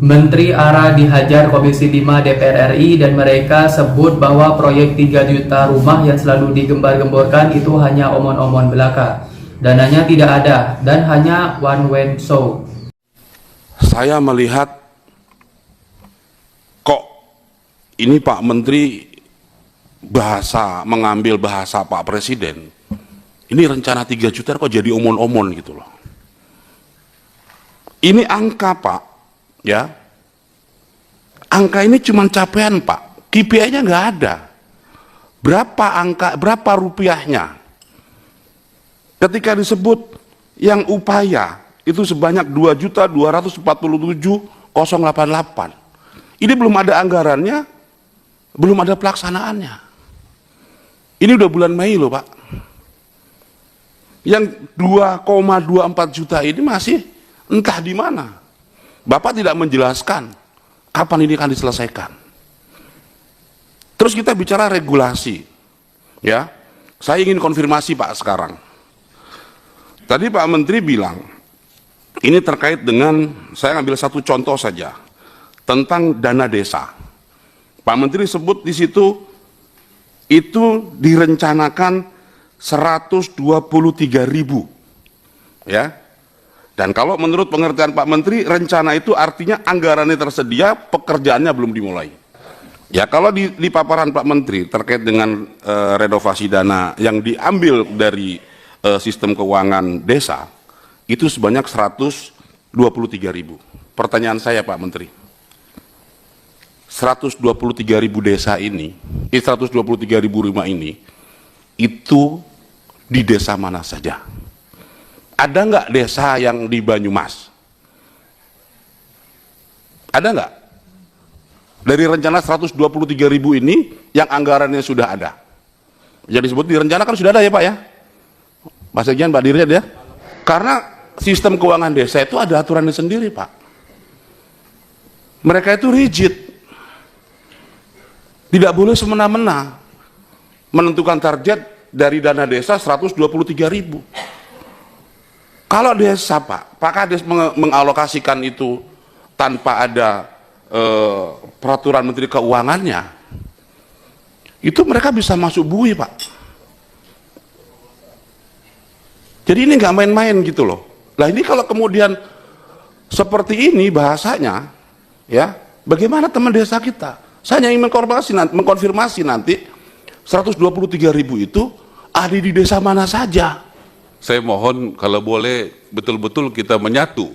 Menteri ARA dihajar Komisi 5 DPR RI dan mereka sebut bahwa proyek 3 juta rumah yang selalu digembar-gemborkan itu hanya omon-omon belaka. Dananya tidak ada dan hanya one man show. Saya melihat kok ini Pak Menteri mengambil bahasa Pak Presiden. Ini rencana 3 juta kok jadi omon-omon gitu loh. Ini angka Pak. Ya, angka ini cuma capaian Pak, KPI-nya nggak ada. Berapa rupiahnya? Ketika disebut yang upaya itu sebanyak 2.247.088. Ini belum ada anggarannya, belum ada pelaksanaannya. Ini udah bulan Mei loh Pak. Yang 2,24 juta ini masih entah di mana. Bapak tidak menjelaskan kapan ini akan diselesaikan. Terus kita bicara regulasi, ya. Saya ingin konfirmasi Pak sekarang. Tadi Pak Menteri bilang ini terkait dengan, saya ambil satu contoh saja tentang dana desa. Pak Menteri sebut di situ itu direncanakan 123.000, ya. Dan kalau menurut pengertian Pak Menteri, rencana itu artinya anggarannya tersedia, pekerjaannya belum dimulai. Ya kalau di paparan Pak Menteri terkait dengan renovasi dana yang diambil dari sistem keuangan desa, itu sebanyak 123.000. Pertanyaan saya Pak Menteri, 123.000 desa ini, 123.000 rumah ini, itu di desa mana saja? Ada nggak desa yang di Banyumas? Ada nggak? Dari rencana 123.000 ini yang anggarannya sudah ada. Yang disebut direncanakan sudah ada ya Pak ya? Mas Sekjen, Pak Dirjen ya? Karena sistem keuangan desa itu ada aturannya sendiri Pak. Mereka itu rigid. Tidak boleh semena-mena menentukan target dari dana desa 123.000. Kalau desa Pak Kades mengalokasikan itu tanpa ada peraturan Menteri Keuangannya, itu mereka bisa masuk bui Pak. Jadi ini nggak main-main gitu loh. Lah ini kalau kemudian seperti ini bahasanya, ya bagaimana teman desa kita? Saya hanya ingin mengkonfirmasi nanti 123.000 itu ada di desa mana saja. Saya mohon kalau boleh betul-betul kita menyatu,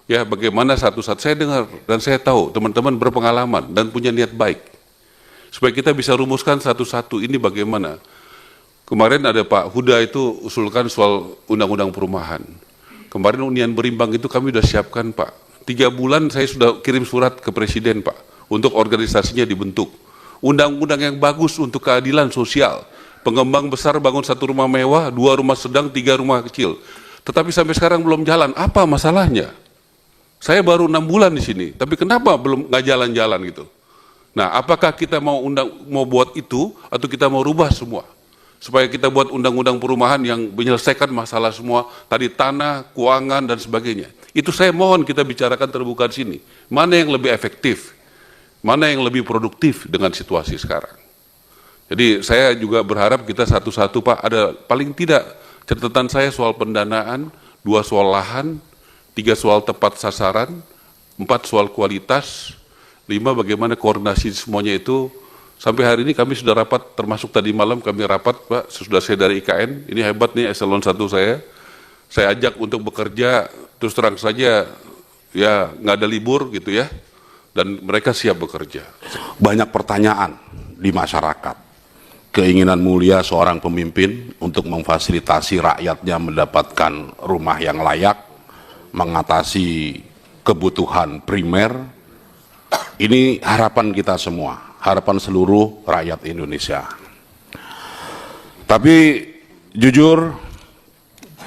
ya bagaimana satu-satu. Saya dengar dan saya tahu teman-teman berpengalaman dan punya niat baik, supaya kita bisa rumuskan satu-satu ini bagaimana. Kemarin ada Pak Huda itu usulkan soal undang-undang perumahan. Kemarin Unian Berimbang itu kami sudah siapkan Pak. 3 bulan saya sudah kirim surat ke Presiden Pak, untuk organisasinya dibentuk. Undang-undang yang bagus untuk keadilan sosial. Pengembang besar bangun 1 rumah mewah, 2 rumah sedang, 3 rumah kecil. Tetapi sampai sekarang belum jalan. Apa masalahnya? Saya baru 6 bulan di sini, tapi kenapa belum nggak jalan-jalan gitu? Nah, apakah kita mau buat itu atau kita mau rubah semua? Supaya kita buat undang-undang perumahan yang menyelesaikan masalah semua, tadi tanah, keuangan dan sebagainya. Itu saya mohon kita bicarakan terbuka di sini. Mana yang lebih efektif? Mana yang lebih produktif dengan situasi sekarang? Jadi saya juga berharap kita satu-satu Pak, ada paling tidak catatan saya soal pendanaan, 2 soal lahan, 3 soal tepat sasaran, 4 soal kualitas, 5 bagaimana koordinasi semuanya itu. Sampai hari ini kami sudah rapat, termasuk tadi malam kami rapat Pak, sesudah saya dari IKN, ini hebat nih eselon 1 saya ajak untuk bekerja, terus terang saja ya nggak ada libur gitu ya, dan mereka siap bekerja. Banyak pertanyaan di masyarakat. Keinginan mulia seorang pemimpin untuk memfasilitasi rakyatnya mendapatkan rumah yang layak, mengatasi kebutuhan primer. Ini harapan kita semua, harapan seluruh rakyat Indonesia. Tapi jujur,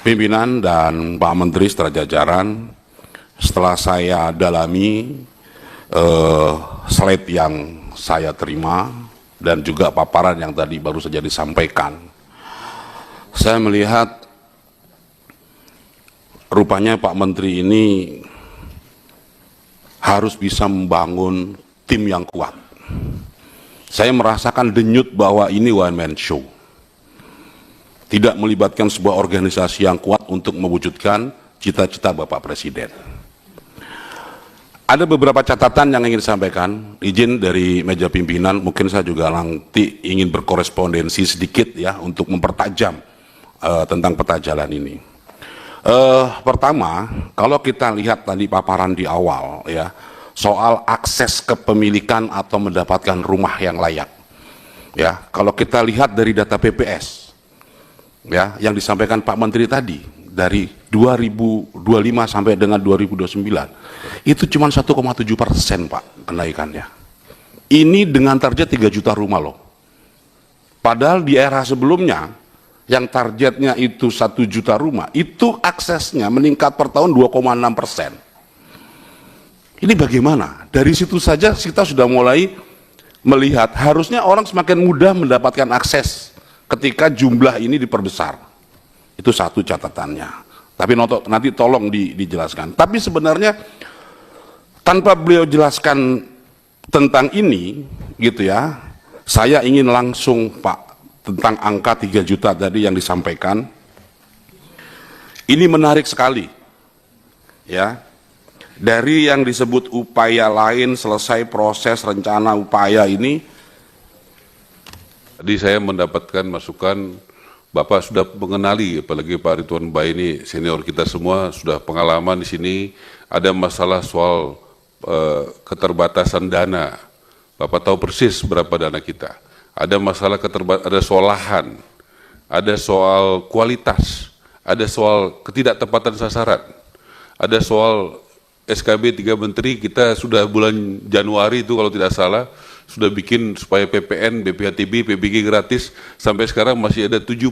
pimpinan dan Pak Menteri secara jajaran, setelah saya dalami slide yang saya terima, dan juga paparan yang tadi baru saja disampaikan, saya melihat rupanya Pak Menteri ini harus bisa membangun tim yang kuat. Saya merasakan denyut bahwa ini one man show. Tidak melibatkan sebuah organisasi yang kuat untuk mewujudkan cita-cita Bapak Presiden. Ada beberapa catatan yang ingin disampaikan, izin dari meja pimpinan, mungkin saya juga nanti ingin berkorespondensi sedikit ya untuk mempertajam tentang peta jalan ini. Pertama, kalau kita lihat tadi paparan di awal ya, soal akses kepemilikan atau mendapatkan rumah yang layak. Ya, kalau kita lihat dari data PPS ya yang disampaikan Pak Menteri tadi, dari 2025 sampai dengan 2029 itu cuma 1,7% Pak kenaikannya. Ini dengan target 3 juta rumah loh. Padahal di era sebelumnya yang targetnya itu 1 juta rumah, itu aksesnya meningkat per tahun 2,6%. Ini bagaimana? Dari situ saja kita sudah mulai melihat harusnya orang semakin mudah mendapatkan akses ketika jumlah ini diperbesar. Itu satu catatannya. Tapi nanti tolong dijelaskan. Tapi sebenarnya tanpa beliau jelaskan tentang ini, gitu ya, saya ingin langsung Pak tentang angka 3 juta tadi yang disampaikan. Ini menarik sekali, ya. Dari yang disebut upaya lain selesai proses rencana upaya ini. Tadi saya mendapatkan masukan, Bapak sudah mengenali, apalagi Pak Ridwan Bae ini senior kita semua, sudah pengalaman di sini, ada masalah soal keterbatasan dana. Bapak tahu persis berapa dana kita. Ada masalah ada soal lahan, ada soal kualitas, ada soal ketidaktepatan sasaran, ada soal SKB 3 Menteri, kita sudah bulan Januari itu kalau tidak salah, sudah bikin supaya PPN, BPHTB, PBG gratis, sampai sekarang masih ada 70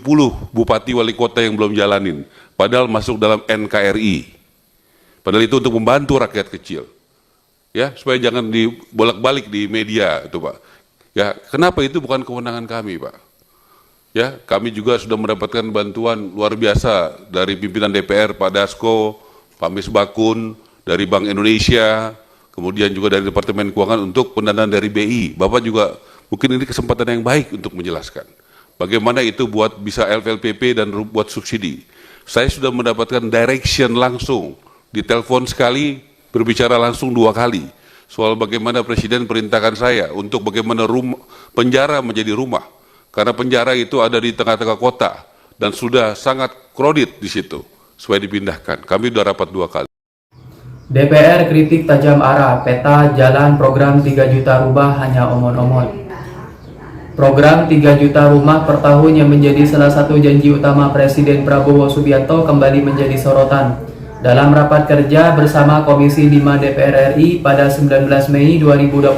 bupati wali kota yang belum jalanin, padahal masuk dalam NKRI. Padahal itu untuk membantu rakyat kecil. Ya, supaya jangan dibolak-balik di media itu, Pak. Ya, kenapa itu bukan kewenangan kami, Pak? Ya, kami juga sudah mendapatkan bantuan luar biasa dari pimpinan DPR, Pak Dasko, Pak Misbakun, dari Bank Indonesia, kemudian juga dari Departemen Keuangan untuk pendanaan dari BI. Bapak juga mungkin ini kesempatan yang baik untuk menjelaskan bagaimana itu buat bisa LPLPP dan buat subsidi. Saya sudah mendapatkan direction langsung, ditelepon sekali, berbicara langsung 2 kali soal bagaimana Presiden perintahkan saya untuk bagaimana penjara menjadi rumah, karena penjara itu ada di tengah-tengah kota dan sudah sangat kredit di situ supaya dipindahkan. Kami sudah rapat 2 kali. DPR kritik tajam arah peta jalan program 3 juta rumah hanya omon-omon. Program 3 juta rumah per tahun yang menjadi salah satu janji utama Presiden Prabowo Subianto kembali menjadi sorotan. Dalam rapat kerja bersama Komisi 5 DPR RI pada 19 Mei 2025,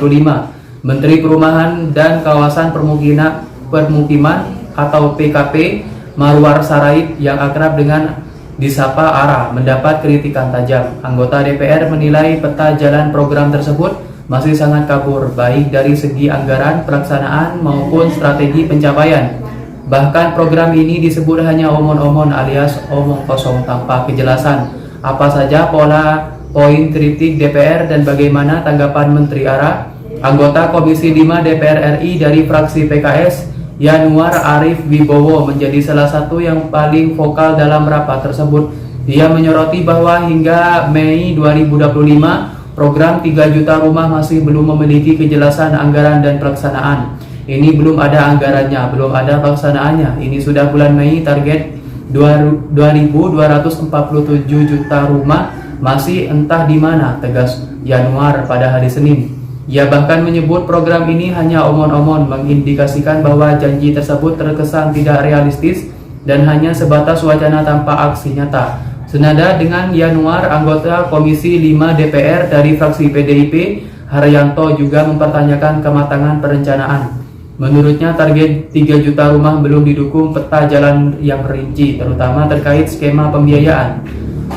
Menteri Perumahan dan Kawasan Permukiman atau PKP Marwar Sarait yang akrab dengan disapa Ara mendapat kritikan tajam. Anggota DPR menilai peta jalan program tersebut masih sangat kabur, baik dari segi anggaran, pelaksanaan, maupun strategi pencapaian. Bahkan program ini disebut hanya omon-omon alias omong kosong tanpa kejelasan. Apa saja pola poin kritik DPR dan bagaimana tanggapan Menteri Ara? Anggota Komisi 5 DPR RI dari fraksi PKS, Yanuar Arif Wibowo, menjadi salah satu yang paling vokal dalam rapat tersebut. Dia menyoroti bahwa hingga Mei 2025, program 3 juta rumah masih belum memiliki kejelasan anggaran dan pelaksanaan. Ini belum ada anggarannya, belum ada pelaksanaannya. Ini sudah bulan Mei, target 2.247 juta rumah masih entah di mana, tegas Yanuar pada hari Senin. Ia bahkan menyebut program ini hanya omon-omon, mengindikasikan bahwa janji tersebut terkesan tidak realistis dan hanya sebatas wacana tanpa aksi nyata. Senada dengan Yanuar, anggota Komisi 5 DPR dari fraksi PDIP, Haryanto, juga mempertanyakan kematangan perencanaan. Menurutnya target 3 juta rumah belum didukung peta jalan yang rinci, terutama terkait skema pembiayaan.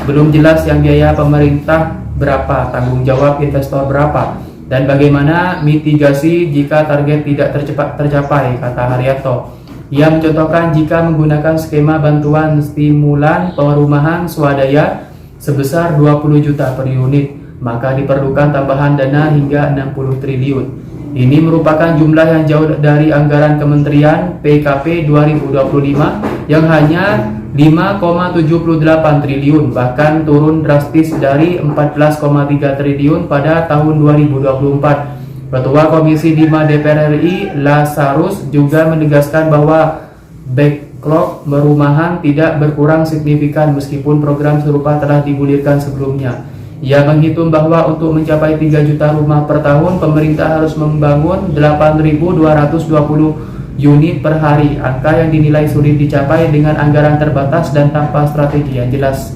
Belum jelas yang biaya pemerintah berapa, tanggung jawab investor berapa, dan bagaimana mitigasi jika target tidak tercapai, kata Haryanto. Ia mencontohkan jika menggunakan skema bantuan stimulan perumahan swadaya sebesar 20 juta per unit, maka diperlukan tambahan dana hingga 60 triliun. Ini merupakan jumlah yang jauh dari anggaran Kementerian PKP 2025 yang hanya 5,78 triliun, bahkan turun drastis dari 14,3 triliun pada tahun 2024. Ketua Komisi 5 DPR RI Lazarus juga menegaskan bahwa backlog perumahan tidak berkurang signifikan meskipun program serupa telah digulirkan sebelumnya. Ia menghitung bahwa untuk mencapai 3 juta rumah per tahun, pemerintah harus membangun 8.220 unit per hari, angka yang dinilai sulit dicapai dengan anggaran terbatas dan tanpa strategi yang jelas.